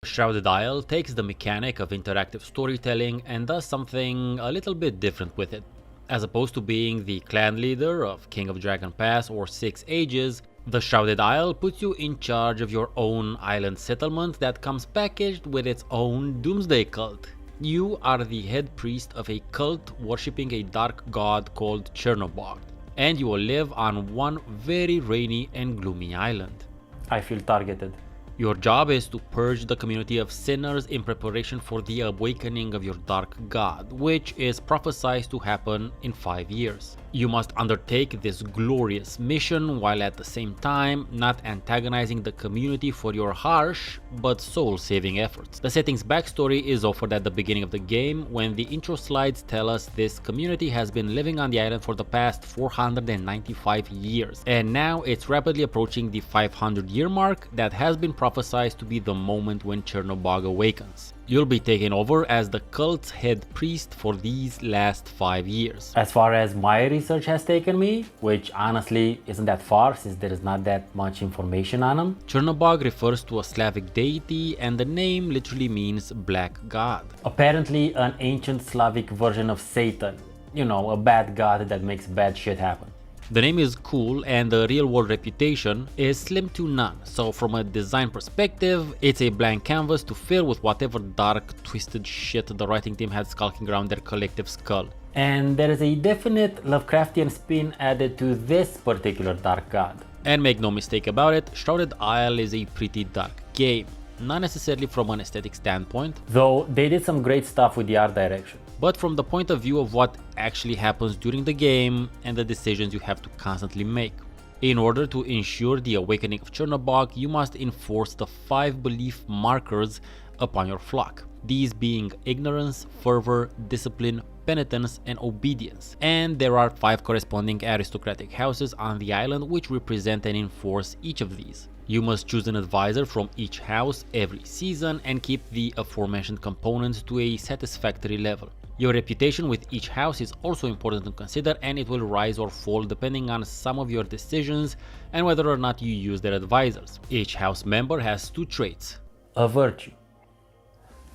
Shrouded Isle takes the mechanic of interactive storytelling and does something a little bit different with it. As opposed to being the clan leader of King of Dragon Pass or Six Ages, the Shrouded Isle puts you in charge of your own island settlement that comes packaged with its own doomsday cult. You are the head priest of a cult worshipping a dark god called Chernobog, and you will live on one very rainy and gloomy island. I feel targeted. Your job is to purge the community of sinners in preparation for the awakening of your dark god, which is prophesied to happen in 5 years. You must undertake this glorious mission while at the same time not antagonizing the community for your harsh but soul-saving efforts. The setting's backstory is offered at the beginning of the game when the intro slides tell us this community has been living on the island for the past 495 years, and now it's rapidly approaching the 500-year mark that has been prophesied to be the moment when Chernobog awakens. You'll be taken over as the cult's head priest for these last 5 years. As far as my research has taken me, which honestly isn't that far since there is not that much information on him. Chernobog refers to a Slavic deity and the name literally means black god. Apparently an ancient Slavic version of Satan. You know, a bad god that makes bad shit happen. The name is cool and the real world reputation is slim to none, so from a design perspective, it's a blank canvas to fill with whatever dark, twisted shit the writing team had skulking around their collective skull. And there is a definite Lovecraftian spin added to this particular dark god. And make no mistake about it, Shrouded Isle is a pretty dark game, not necessarily from an aesthetic standpoint, though they did some great stuff with the art direction, but from the point of view of what actually happens during the game and the decisions you have to constantly make. In order to ensure the awakening of Chernobog, you must enforce the 5 belief markers upon your flock, these being ignorance, fervor, discipline, penitence, and obedience. And there are 5 corresponding aristocratic houses on the island which represent and enforce each of these. You must choose an advisor from each house every season and keep the aforementioned components to a satisfactory level. Your reputation with each house is also important to consider, and it will rise or fall depending on some of your decisions and whether or not you use their advisors. Each house member has 2 traits. A virtue.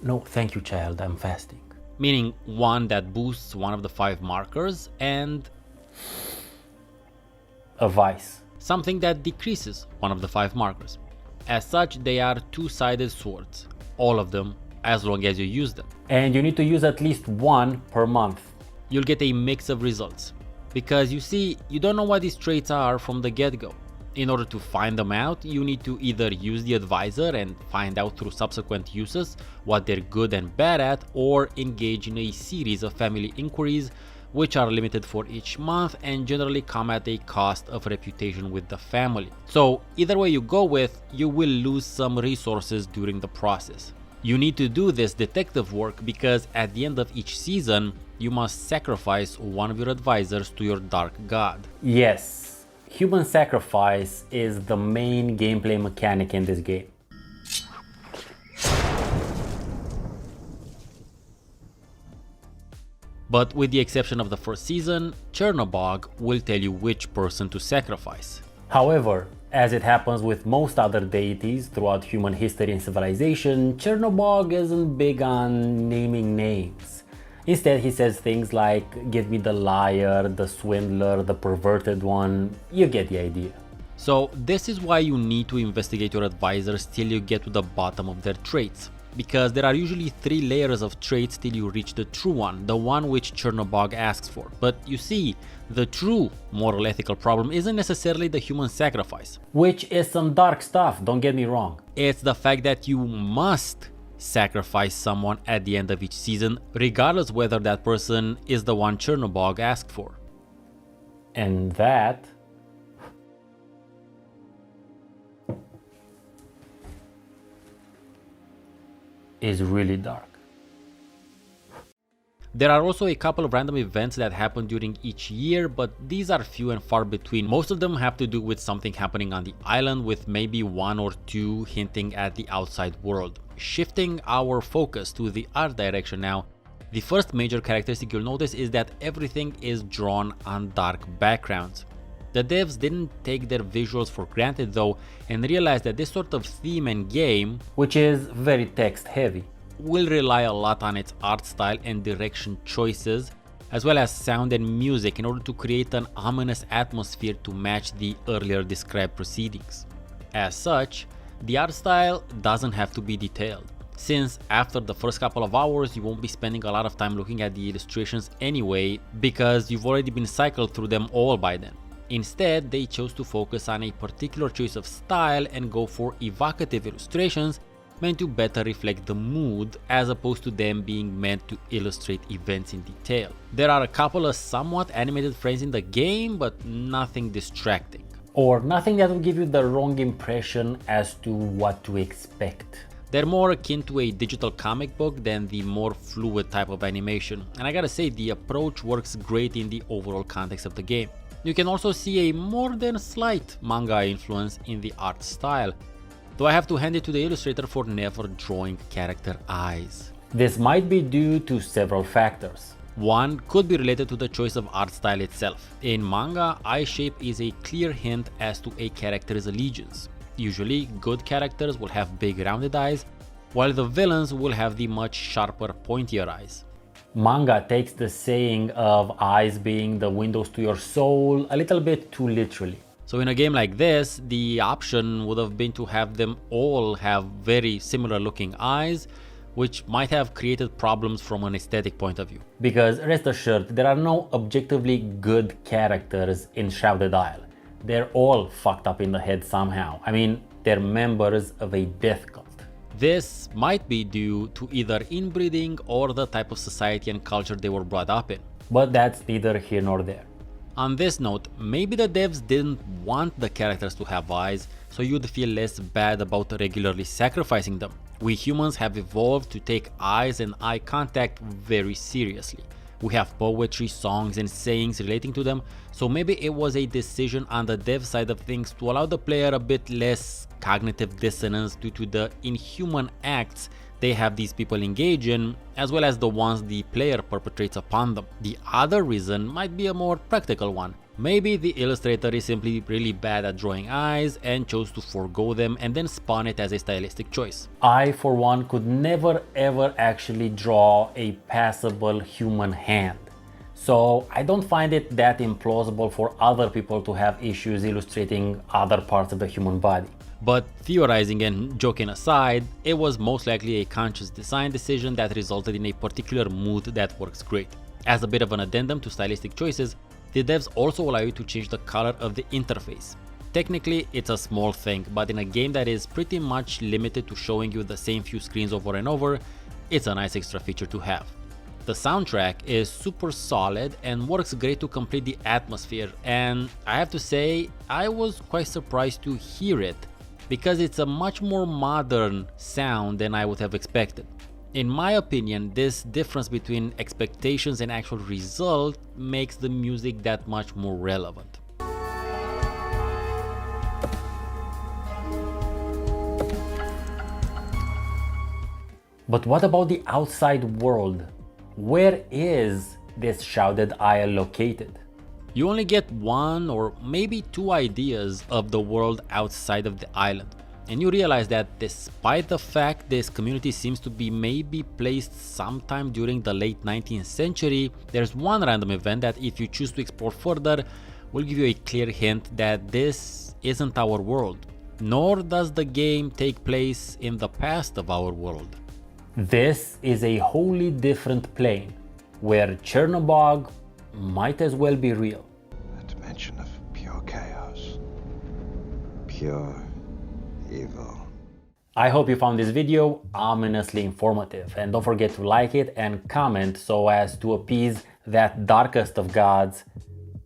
No, thank you, child, I'm fasting. Meaning one that boosts one of the 5 markers and a vice. Something that decreases one of the 5 markers. As such, they are 2-sided swords, all of them, as long as you use them. And you need to use at least 1 per month. You'll get a mix of results, because you see, you don't know what these traits are from the get-go. In order to find them out, you need to either use the advisor and find out through subsequent uses what they're good and bad at, or engage in a series of family inquiries which are limited for each month and generally come at a cost of reputation with the family. So either way you go with, you will lose some resources during the process. You need to do this detective work because at the end of each season, you must sacrifice one of your advisors to your dark god. Yes, human sacrifice is the main gameplay mechanic in this game. But with the exception of the first season, Chernobog will tell you which person to sacrifice. However, as it happens with most other deities throughout human history and civilization, Chernobog isn't big on naming names. Instead, he says things like, give me the liar, the swindler, the perverted one. You get the idea. So this is why you need to investigate your advisors till you get to the bottom of their traits. Because there are usually 3 layers of traits till you reach the true one, the one which Chernobog asks for. But you see, the true moral ethical problem isn't necessarily the human sacrifice. Which is some dark stuff, don't get me wrong. It's the fact that you must sacrifice someone at the end of each season, regardless whether that person is the one Chernobog asked for. And that is really dark. There are also a couple of random events that happen during each year, but these are few and far between. Most of them have to do with something happening on the island, with maybe 1 or 2 hinting at the outside world. Shifting our focus to the art direction now, the first major characteristic you'll notice is that everything is drawn on dark backgrounds. The devs didn't take their visuals for granted though, and realized that this sort of theme and game, which is very text heavy, will rely a lot on its art style and direction choices, as well as sound and music in order to create an ominous atmosphere to match the earlier described proceedings. As such, the art style doesn't have to be detailed, since after the first couple of hours you won't be spending a lot of time looking at the illustrations anyway, because you've already been cycled through them all by then. Instead, they chose to focus on a particular choice of style and go for evocative illustrations meant to better reflect the mood, as opposed to them being meant to illustrate events in detail. There are a couple of somewhat animated frames in the game, but nothing distracting. Or nothing that will give you the wrong impression as to what to expect. They're more akin to a digital comic book than the more fluid type of animation, and I gotta say, the approach works great in the overall context of the game. You can also see a more than slight manga influence in the art style, though I have to hand it to the illustrator for never drawing character eyes. This might be due to several factors. One could be related to the choice of art style itself. In manga, eye shape is a clear hint as to a character's allegiance. Usually, good characters will have big rounded eyes, while the villains will have the much sharper, pointier eyes. Manga takes the saying of eyes being the windows to your soul a little bit too literally. So in a game like this, the option would have been to have them all have very similar looking eyes, which might have created problems from an aesthetic point of view. Because rest assured, there are no objectively good characters in Shrouded Isle. They're all fucked up in the head somehow. I mean, they're members of a death cult. This might be due to either inbreeding or the type of society and culture they were brought up in. But that's neither here nor there. On this note, maybe the devs didn't want the characters to have eyes, so you'd feel less bad about regularly sacrificing them. We humans have evolved to take eyes and eye contact very seriously. We have poetry, songs, and sayings relating to them, so maybe it was a decision on the dev side of things to allow the player a bit less cognitive dissonance due to the inhuman acts they have these people engage in, as well as the ones the player perpetrates upon them. The other reason might be a more practical one. Maybe the illustrator is simply really bad at drawing eyes and chose to forego them and then spawn it as a stylistic choice. I, for one, could never ever actually draw a passable human hand. So I don't find it that implausible for other people to have issues illustrating other parts of the human body. But theorizing and joking aside, it was most likely a conscious design decision that resulted in a particular mood that works great. As a bit of an addendum to stylistic choices, the devs also allow you to change the color of the interface. Technically, it's a small thing, but in a game that is pretty much limited to showing you the same few screens over and over, it's a nice extra feature to have. The soundtrack is super solid and works great to complete the atmosphere, and I have to say, I was quite surprised to hear it, because it's a much more modern sound than I would have expected. In my opinion, this difference between expectations and actual result makes the music that much more relevant. But what about the outside world? Where is this Shrouded Isle located? You only get one or maybe two ideas of the world outside of the island, and you realize that despite the fact this community seems to be maybe placed sometime during the late 19th century, there's one random event that, if you choose to explore further, will give you a clear hint that this isn't our world, nor does the game take place in the past of our world. This is a wholly different plane, where Chernobog might as well be real. A dimension of pure chaos. Pure evil. I hope you found this video ominously informative, and don't forget to like it and comment so as to appease that darkest of gods,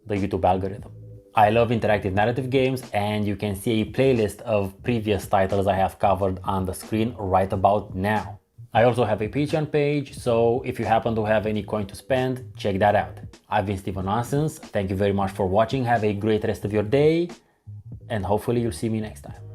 the YouTube algorithm. I love interactive narrative games, and you can see a playlist of previous titles I have covered on the screen right about now. I also have a Patreon page, so if you happen to have any coin to spend, check that out. I've been Steven Nonsense, thank you very much for watching, have a great rest of your day, and hopefully you'll see me next time.